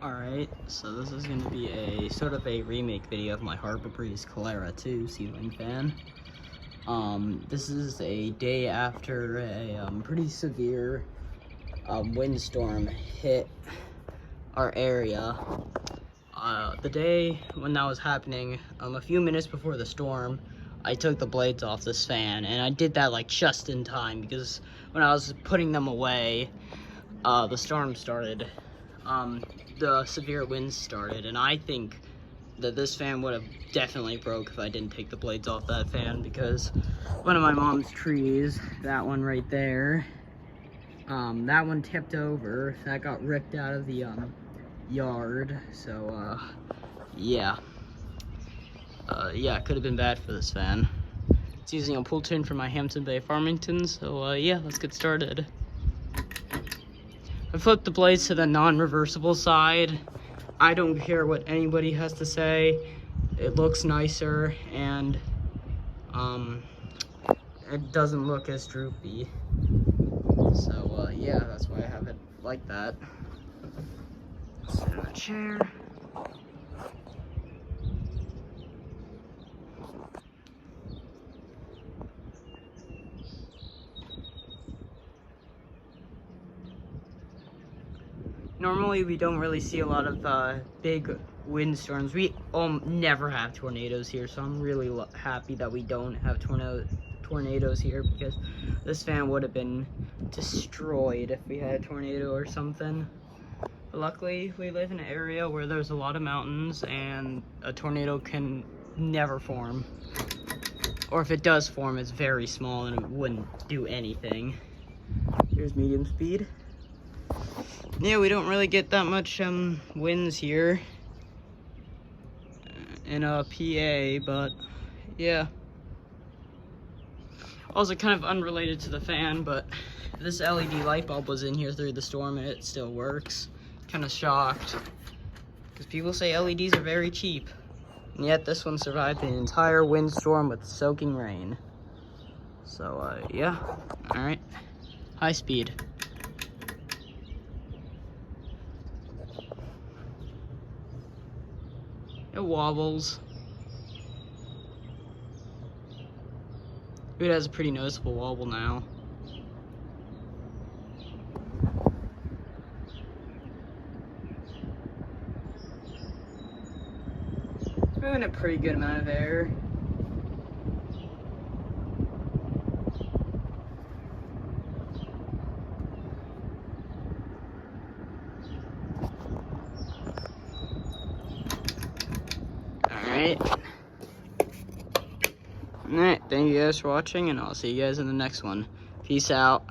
Alright, so this is going to be a sort of a remake video of my Harbor Breeze Calera 2 ceiling fan. This is a day after a pretty severe windstorm hit our area. The day when that was happening, a few minutes before the storm, I took the blades off this fan, and I did that like just in time because when I was putting them away, the storm started. The severe winds started, and I think that this fan would have definitely broke if I didn't take the blades off that fan, because one of my mom's trees, that one right there, that one tipped over. That got ripped out of the yard. So yeah, it could have been bad for this fan. It's using a pull chain from my Hampton Bay Farmington. So yeah, let's get started. I flipped the blades to the non-reversible side. I don't care what anybody has to say. It looks nicer, and it doesn't look as droopy. So yeah, that's why I have it like that. Sit in the chair. Normally, we don't really see a lot of big windstorms. We never have tornadoes here, so I'm really happy that we don't have tornadoes here, because this fan would have been destroyed if we had a tornado or something. But luckily, we live in an area where there's a lot of mountains, and a tornado can never form. Or if it does form, it's very small and it wouldn't do anything. Here's medium speed. Yeah, we don't really get that much winds here in PA, but yeah. Also, kind of unrelated to the fan, but this LED light bulb was in here through the storm and it still works. Kind of shocked, because people say LEDs are very cheap, and yet this one survived the entire windstorm with soaking rain. So yeah, all right, high speed. It wobbles. It has a pretty noticeable wobble now. Moving a pretty good amount of air. Alright, thank you guys for watching, and I'll see you guys in the next one. Peace out.